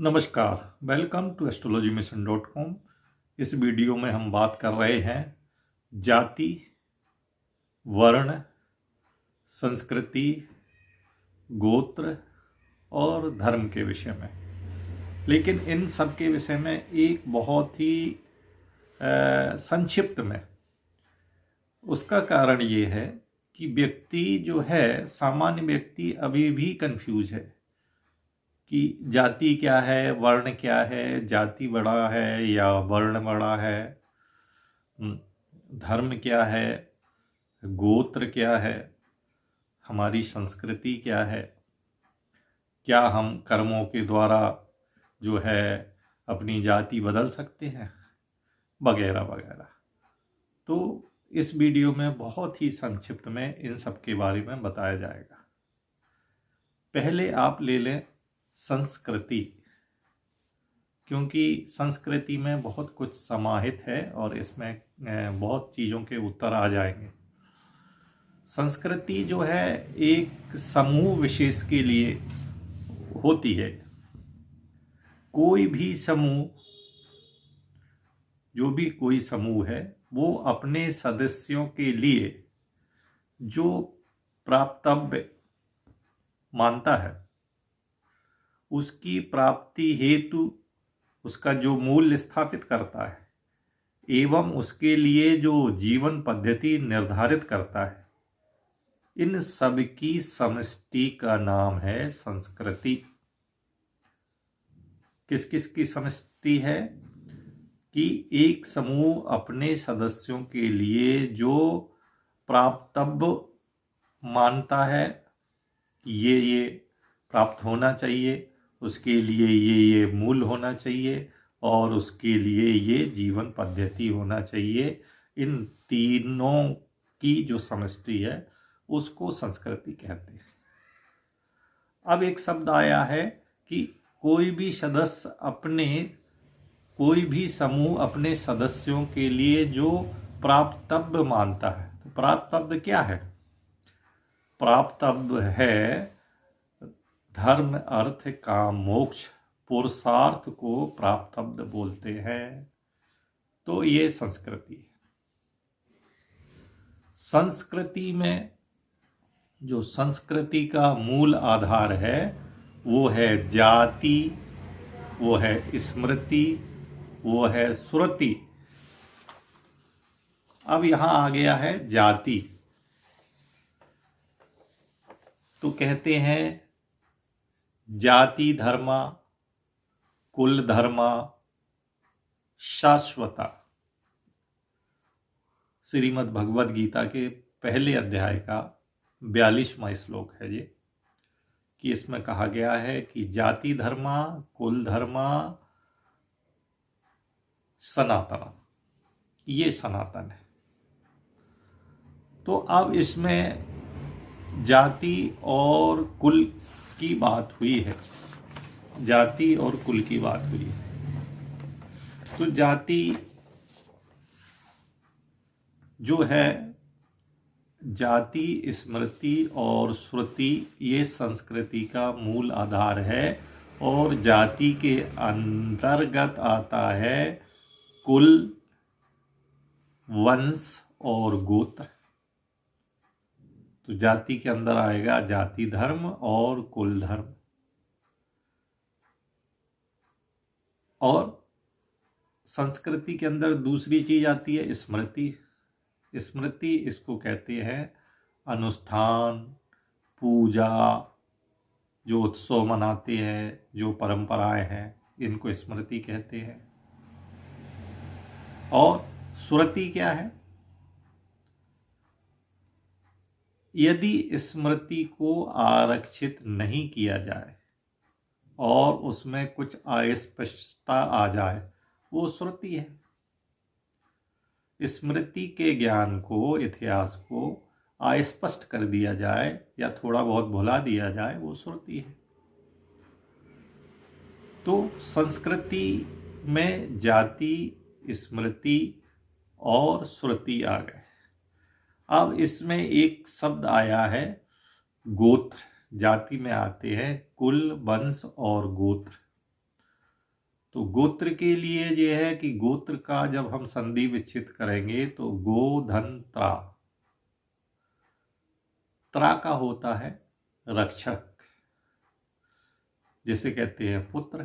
नमस्कार, welcome to astrologymission.com। इस video में हम बात कर रहे हैं जाति, वर्ण, संस्कृति, गोत्र और धर्म के विषय में। लेकिन इन सब के विषय में एक बहुत ही संक्षिप्त में। उसका कारण ये है कि व्यक्ति जो है, सामान्य व्यक्ति अभी भी कंफ्यूज है कि जाति क्या है, वर्ण क्या है, जाति बड़ा है या वर्ण बड़ा है, धर्म क्या है, गोत्र क्या है, हमारी संस्कृति क्या है, क्या हम कर्मों के द्वारा जो है अपनी जाति बदल सकते हैं, वगैरह वगैरह। तो इस वीडियो में बहुत ही संक्षिप्त में इन सब के बारे में बताया जाएगा। पहले आप ले लें संस्कृति, क्योंकि संस्कृति में बहुत कुछ समाहित है और इसमें बहुत चीज़ों के उत्तर आ जाएंगे। संस्कृति जो है एक समूह विशेष के लिए होती है। कोई भी समूह, जो भी कोई समूह है, वो अपने सदस्यों के लिए जो प्राप्तव्य मानता है, उसकी प्राप्ति हेतु उसका जो मूल्य स्थापित करता है एवं उसके लिए जो जीवन पद्धति निर्धारित करता है, इन सब की समष्टि का नाम है संस्कृति। किस किस की समष्टि है कि एक समूह अपने सदस्यों के लिए जो प्राप्तव्य मानता है कि ये प्राप्त होना चाहिए, उसके लिए ये मूल होना चाहिए और उसके लिए ये जीवन पद्धति होना चाहिए, इन तीनों की जो समष्टि है उसको संस्कृति कहते हैं। अब एक शब्द आया है कि कोई भी समूह अपने सदस्यों के लिए जो प्राप्तव्य मानता है। तो प्राप्तव्य क्या है? प्राप्तव्य है धर्म, अर्थ, काम, मोक्ष, पुरुषार्थ को प्राप्तव्य बोलते हैं। तो ये संस्कृति है। संस्कृति में जो संस्कृति का मूल आधार है वो है जाति, वो है स्मृति, वो है श्रुति। अब यहां आ गया है जाति। तो कहते हैं जाति धर्मा, कुल धर्मा, शाश्वता। श्रीमद् भगवद गीता के पहले अध्याय का 42वां श्लोक है ये, कि इसमें कहा गया है कि जाति धर्मा, कुल धर्मा, सनातन। ये सनातन है। तो अब इसमें जाति और कुल की बात हुई है। जाति और कुल की बात हुई है। तो जाति जो है, जाति, स्मृति और श्रुति, ये संस्कृति का मूल आधार है। और जाति के अंतर्गत आता है कुल, वंश और गोत्र। तो जाति के अंदर आएगा जाति धर्म और कुल धर्म। और संस्कृति के अंदर दूसरी चीज आती है स्मृति। स्मृति इसको कहते हैं अनुष्ठान, पूजा, जो उत्सव मनाते हैं, जो परंपराएं हैं, इनको स्मृति कहते हैं। और श्रुति क्या है? यदि स्मृति को आरक्षित नहीं किया जाए और उसमें कुछ अस्पष्टता आ जाए, वो श्रुति है। स्मृति के ज्ञान को, इतिहास को अस्पष्ट कर दिया जाए या थोड़ा बहुत भुला दिया जाए, वो श्रुति है। तो संस्कृति में जाति, स्मृति और श्रुति आ गए। अब इसमें एक शब्द आया है गोत्र। जाति में आते हैं कुल, वंश और गोत्र। तो गोत्र के लिए ये है कि गोत्र का जब हम संधि विच्छेद करेंगे तो गो धन त्रा, त्रा का होता है रक्षक, जिसे कहते हैं पुत्र।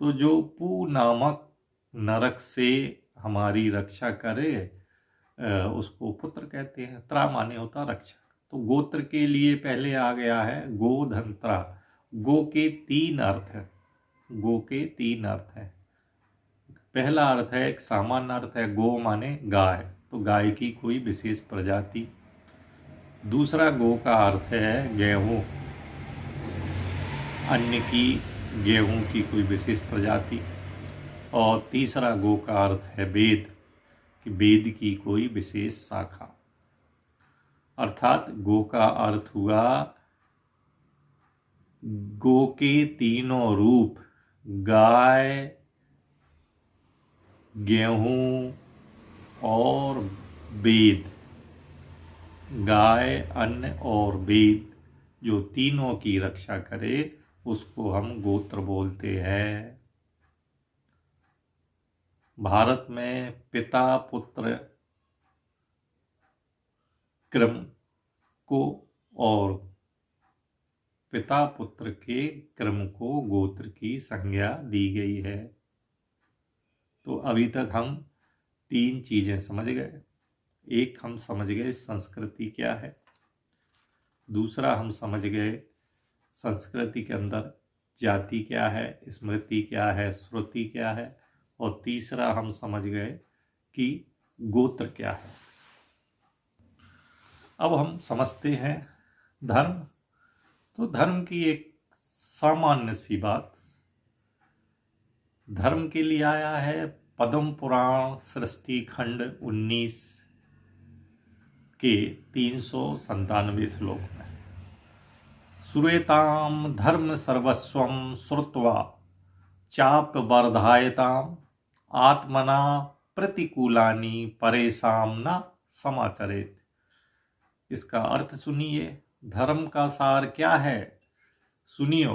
तो जो पू नामक नरक से हमारी रक्षा करे उसको पुत्र कहते हैं। त्रा माने होता रक्षक। तो गोत्र के लिए पहले आ गया है गो धन त्रा। गो के 3 अर्थ है। गो के 3 अर्थ है। पहला अर्थ है, एक सामान्य अर्थ है, गो माने गाय, तो गाय की कोई विशेष प्रजाति। दूसरा गो का अर्थ है गेहूं, अन्न की, गेहूं की कोई विशेष प्रजाति। और तीसरा गो का अर्थ है वेद, कि वेद की कोई विशेष शाखा। अर्थात गो का अर्थ हुआ गो के तीनों रूप, गाय, गेहूं और वेद। गाय, अन्न और वेद, जो तीनों की रक्षा करे उसको हम गोत्र बोलते हैं। भारत में पिता पुत्र क्रम को और पिता पुत्र के क्रम को गोत्र की संज्ञा दी गई है। तो अभी तक हम 3 चीजें समझ गए। एक, हम समझ गए संस्कृति क्या है। दूसरा, हम समझ गए संस्कृति के अंदर जाति क्या है, स्मृति क्या है, श्रुति क्या है। और तीसरा, हम समझ गए कि गोत्र क्या है। अब हम समझते हैं धर्म। तो धर्म की एक सामान्य सी बात, धर्म के लिए आया है पद्म पुराण सृष्टि खंड 19 के 397 श्लोक में। सुरेताम धर्म सर्वस्वम श्रुत्वा चाप वर्धायताम आत्मना प्रतिकूलानि परेशान न समाचरेत। इसका अर्थ सुनिए। धर्म का सार क्या है, सुनियो।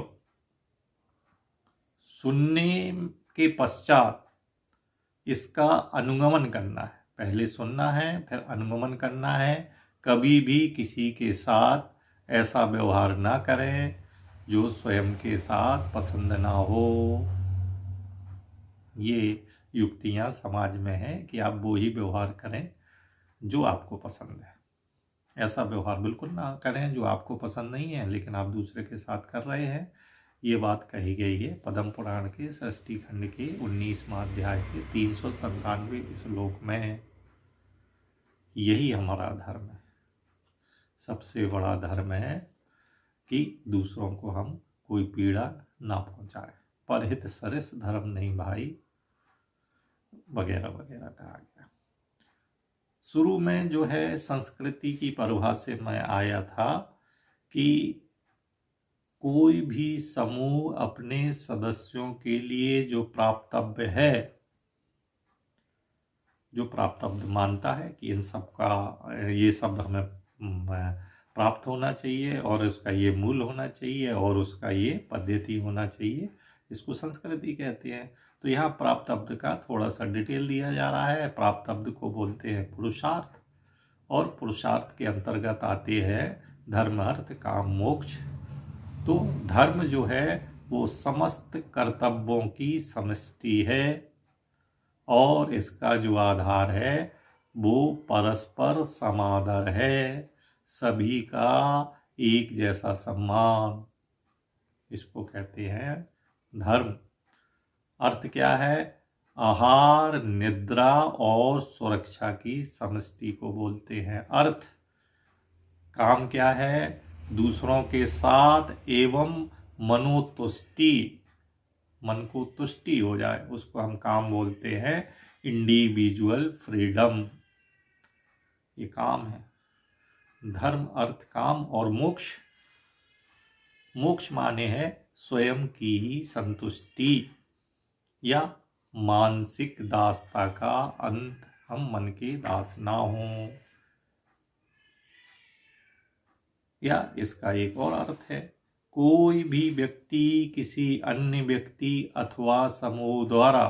सुनने के पश्चात इसका अनुगमन करना है। पहले सुनना है, फिर अनुगमन करना है। कभी भी किसी के साथ ऐसा व्यवहार ना करें जो स्वयं के साथ पसंद ना हो। ये युक्तियां समाज में हैं कि आप वो ही व्यवहार करें जो आपको पसंद है। ऐसा व्यवहार बिल्कुल ना करें जो आपको पसंद नहीं है लेकिन आप दूसरे के साथ कर रहे हैं। ये बात कही गई है पद्म पुराण के सृष्टि खंड के 19वां अध्याय के 397 श्लोक में। यही हमारा धर्म है। सबसे बड़ा धर्म है कि दूसरों को हम कोई पीड़ा ना पहुंचाए। परहित सरिस धर्म नहीं भाई, वगैरह वगैरह कहा गया। शुरू में जो है संस्कृति की परिभाषा में आया था कि कोई भी समूह अपने सदस्यों के लिए जो प्राप्तव्य है, जो प्राप्तव्य मानता है कि इन सब का ये सब हमें प्राप्त होना चाहिए और उसका ये मूल होना चाहिए और उसका ये पद्धति होना चाहिए, इसको संस्कृति कहते हैं। तो यहाँ प्राप्तव्य का थोड़ा सा डिटेल दिया जा रहा है। प्राप्तव्य को बोलते हैं पुरुषार्थ, और पुरुषार्थ के अंतर्गत आते हैं धर्म, अर्थ, काम, मोक्ष। तो धर्म जो है वो समस्त कर्तव्यों की समष्टि है और इसका जो आधार है वो परस्पर समादर है, सभी का एक जैसा सम्मान, इसको कहते हैं धर्म। अर्थ क्या है, आहार, निद्रा और सुरक्षा की समष्टि को बोलते हैं अर्थ। काम क्या है, दूसरों के साथ एवं मनोतुष्टि, मन को तुष्टि हो जाए, उसको हम काम बोलते हैं इंडिविजुअल फ्रीडम। ये काम है धर्म, अर्थ, काम। और मोक्ष, मोक्ष माने है स्वयं की ही संतुष्टि या मानसिक दासता का अंत, हम मन के दास ना हों। या इसका एक और अर्थ है, कोई भी व्यक्ति किसी अन्य व्यक्ति अथवा समूह द्वारा,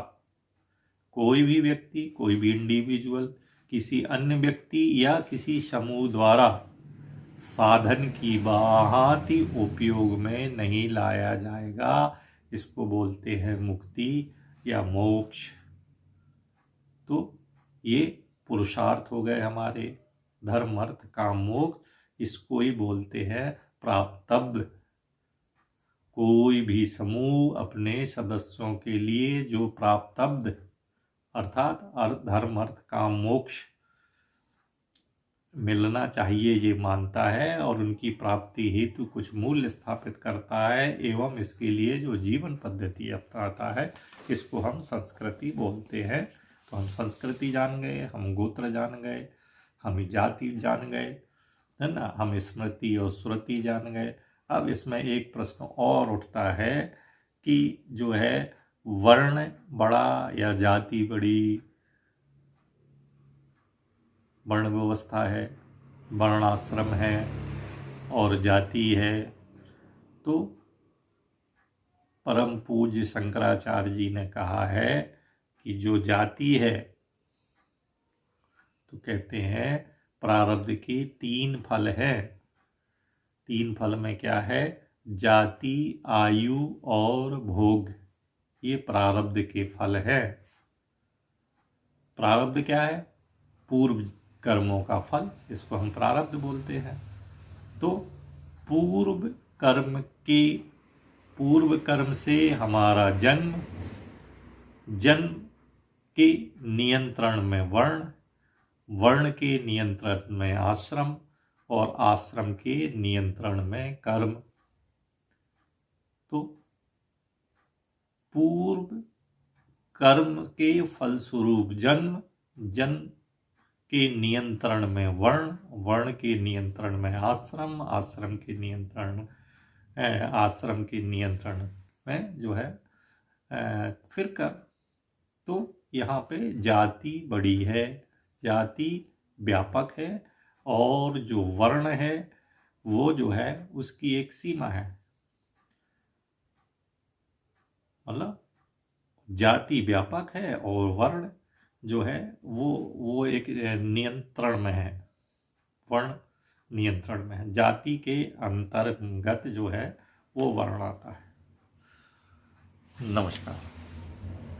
कोई भी व्यक्ति, कोई भी इंडिविजुअल किसी अन्य व्यक्ति या किसी समूह द्वारा साधन की भांति उपयोग में नहीं लाया जाएगा। इसको बोलते हैं मुक्ति या मोक्ष। तो ये पुरुषार्थ हो गए हमारे, धर्म अर्थ काम मोक्ष, इसको ही बोलते हैं प्राप्तव्य। कोई भी समूह अपने सदस्यों के लिए जो प्राप्तव्य अर्थात धर्म अर्थ काम मोक्ष मिलना चाहिए ये मानता है और उनकी प्राप्ति हेतु कुछ मूल्य स्थापित करता है एवं इसके लिए जो जीवन पद्धति अपनाता है, इसको हम संस्कृति बोलते हैं। तो हम संस्कृति जान गए, हम गोत्र जान गए, हम जाति जान गए, है ना, हम स्मृति और श्रुति जान गए। अब इसमें एक प्रश्न और उठता है कि जो है वर्ण बड़ा या जाति बड़ी, वर्ण व्यवस्था है, वर्णाश्रम है और जाति है। तो परम पूज्य शंकराचार्य जी ने कहा है कि जो जाति है, तो कहते हैं प्रारब्ध के 3 फल हैं। 3 फल में क्या है? जाति, आयु और भोग, ये प्रारब्ध के फल है। प्रारब्ध क्या है? पूर्व कर्मों का फल, इसको हम प्रारब्ध बोलते हैं। तो पूर्व कर्म से हमारा जन्म, जन्म के नियंत्रण में वर्ण, वर्ण के नियंत्रण में आश्रम और आश्रम के नियंत्रण में कर्म। तो पूर्व कर्म के फलस्वरूप जन्म, जन्म के नियंत्रण में वर्ण, वर्ण के नियंत्रण में आश्रम, आश्रम के नियंत्रण आश्रम के नियंत्रण में जो है फिर कर्म। तो यहाँ पे जाति बड़ी है, जाति व्यापक है और जो वर्ण है वो जो है उसकी एक सीमा है। मतलब जाति व्यापक है और वर्ण जो है वो एक नियंत्रण में है, वर्ण नियंत्रण में है। जाति के अंतर्गत जो है वो वर्ण आता है। नमस्कार।